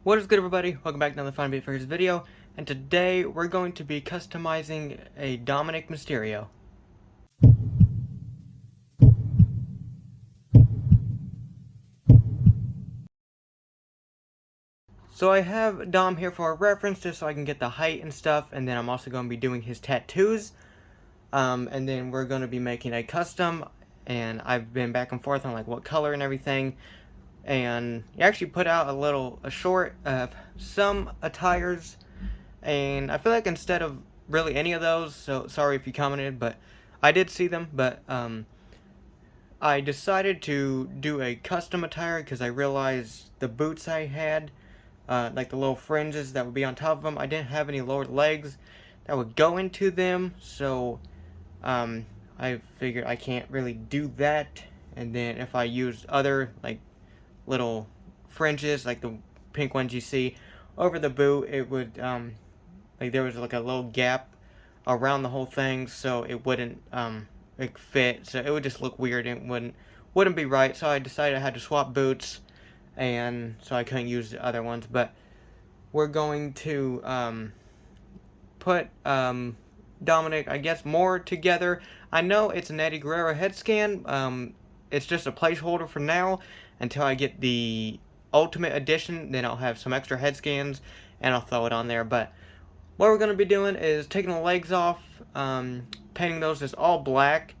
What is good, everybody? Welcome back to another Fun Beat Figures video, and today we're going to be customizing a Dominik Mysterio. So I have Dom here for a reference just so I can get the height and stuff, and then I'm also going to be doing his tattoos. And then we're going to be making a custom, and I've been back and forth on like what color and everything. And he actually put out a short of some attires, and I feel like instead of really any of those, so sorry if you commented, but I did see them, but I decided to do a custom attire because I realized the boots I had, like the little fringes that would be on top of them, I didn't have any lower legs that would go into them, so I figured I can't really do that. And then if I used other like little fringes like the pink ones you see over the boot, it would like there was like a little gap around the whole thing, so it wouldn't like fit, so it would just look weird and wouldn't be right. So I decided I had to swap boots, and so I couldn't use the other ones. But we're going to put Dominik, I guess, more together. I know it's an Eddie Guerrero head scan. It's just a placeholder for now until I get the Ultimate Edition. Then I'll have some extra head scans and I'll throw it on there. But what we're going to be doing is taking the legs off, painting those just all black,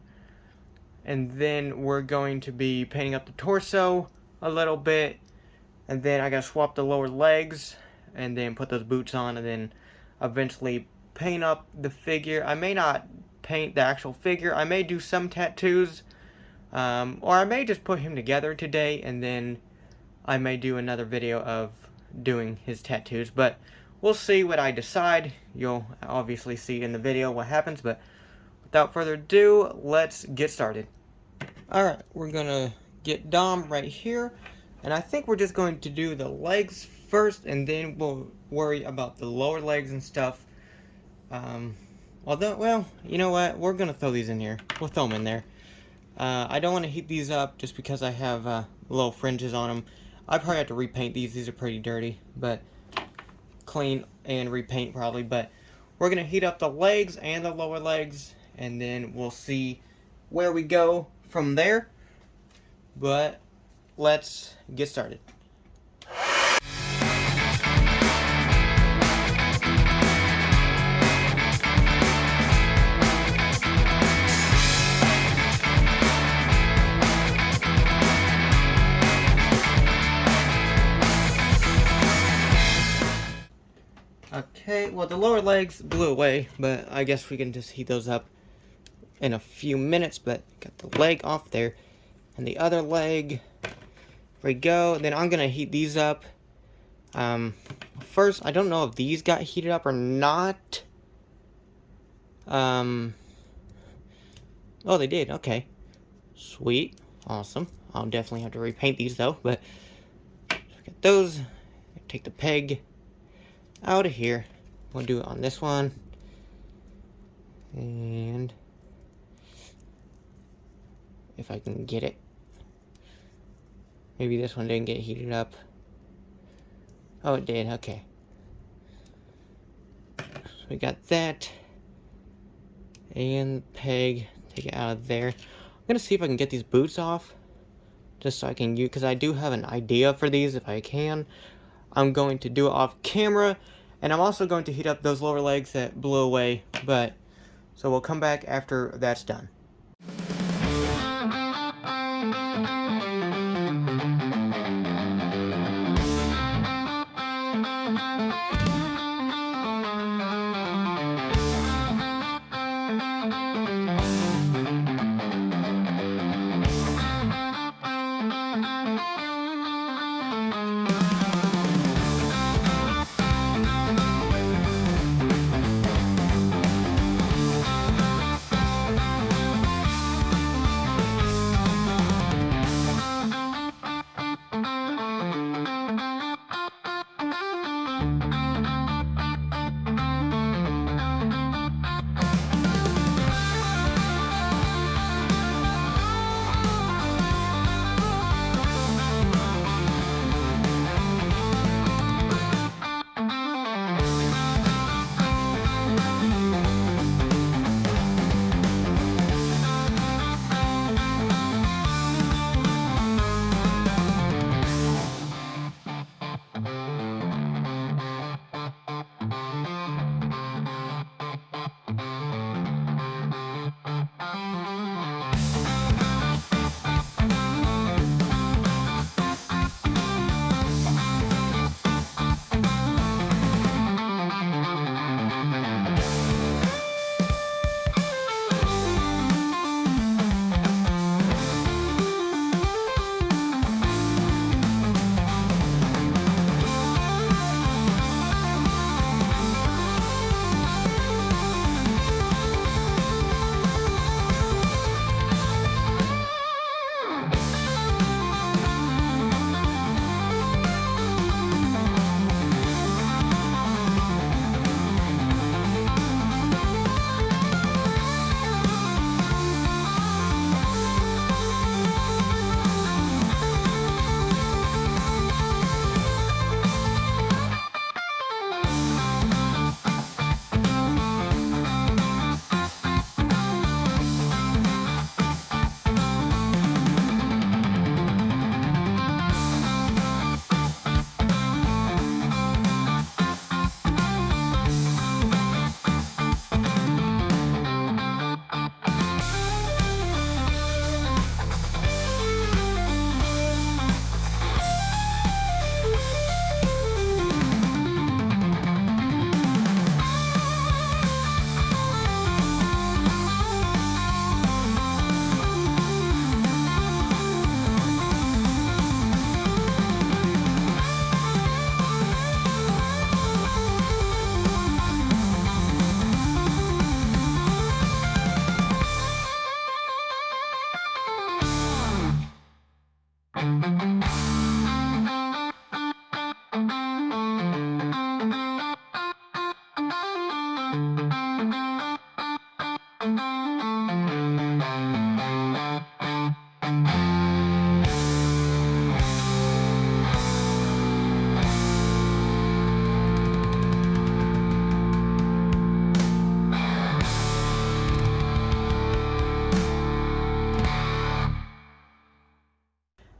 and then we're going to be painting up the torso a little bit, and then I got to swap the lower legs and then put those boots on, and then eventually paint up the figure. I may not paint the actual figure. I may do some tattoos, or I may just put him together today, and then I may do another video of doing his tattoos, but we'll see what I decide. You'll obviously see in the video what happens, but without further ado, let's get started. Alright, we're gonna get Dom right here, and I think we're just going to do the legs first, and then we'll worry about the lower legs and stuff. Although, well, you know what, we're gonna throw these in here. We'll throw them in there. I don't want to heat these up just because I have little fringes on them. I probably have to repaint these. These are pretty dirty, but clean and repaint probably. But we're gonna heat up the legs and the lower legs, and then we'll see where we go from there. But let's get started. Okay, well, the lower legs blew away, but I guess we can just heat those up in a few minutes. But got the leg off there, and the other leg, there we go. Then I'm gonna heat these up. First, I don't know if these got heated up or not. Oh, they did. Okay, sweet, awesome. I'll definitely have to repaint these though. But get those. Take the peg out of here. We'll do it on this one, and if I can get it, maybe this one didn't get heated up. Oh, it did. Okay, so we got that, and peg, take it out of there. I'm gonna see if I can get these boots off, just so I can use, because I do have an idea for these if I can. I'm going to do it off camera, and I'm also going to heat up those lower legs that blew away, but so we'll come back after that's done.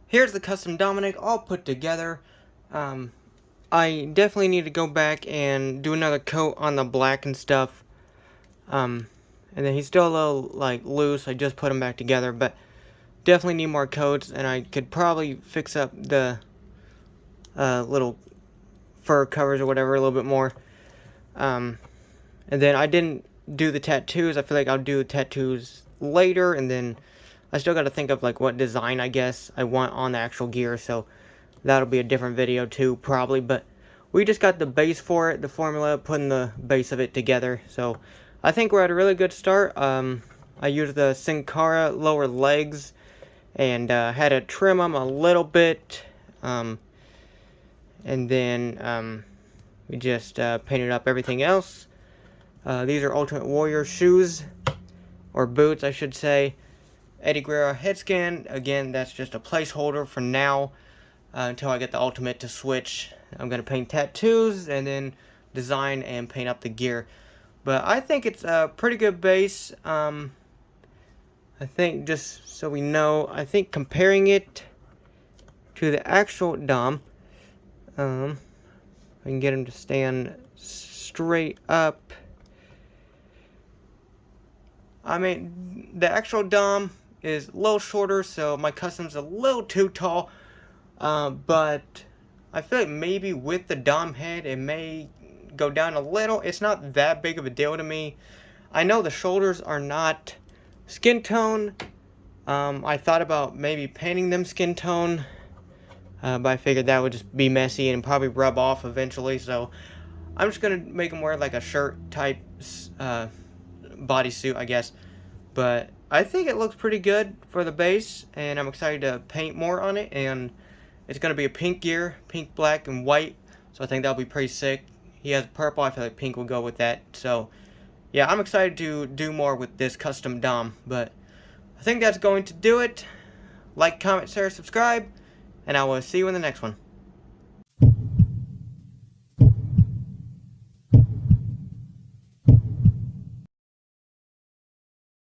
here's the custom Dominik all put together. I definitely need to go back and do another coat on the black and stuff. And then he's still a little, like, loose. I just put him back together, but definitely need more coats, and I could probably fix up the little fur covers or whatever a little bit more. And then I didn't do the tattoos. I feel like I'll do the tattoos later, and then I still got to think of, like, what design, I guess, I want on the actual gear, so that'll be a different video, too, probably, but we just got the base for it, the formula, putting the base of it together, so I think we're at a really good start. I used the Sin Cara lower legs, and had to trim them a little bit, and then we just painted up everything else. These are Ultimate Warrior shoes, or boots, I should say. Eddie Guerrero head scan, again, that's just a placeholder for now, until I get the Ultimate to switch. I'm going to paint tattoos, and then design and paint up the gear. But I think it's a pretty good base. I think, just so we know, I think comparing it to the actual Dom, I can get him to stand straight up. I mean, the actual Dom is a little shorter, so my custom's a little too tall, but I feel like maybe with the Dom head, it may go down a little. It's not that big of a deal to me. I know the shoulders are not skin tone. I thought about maybe painting them skin tone, but I figured that would just be messy and probably rub off eventually, so I'm just going to make them wear like a shirt type bodysuit, I guess. But I think it looks pretty good for the base, and I'm excited to paint more on it, and it's going to be a pink gear, pink, black, and white, so I think that'll be pretty sick. He has purple, I feel like pink will go with that, so yeah, I'm excited to do more with this custom Dom, but I think that's going to do it. Like, comment, share, subscribe, and I will see you in the next one.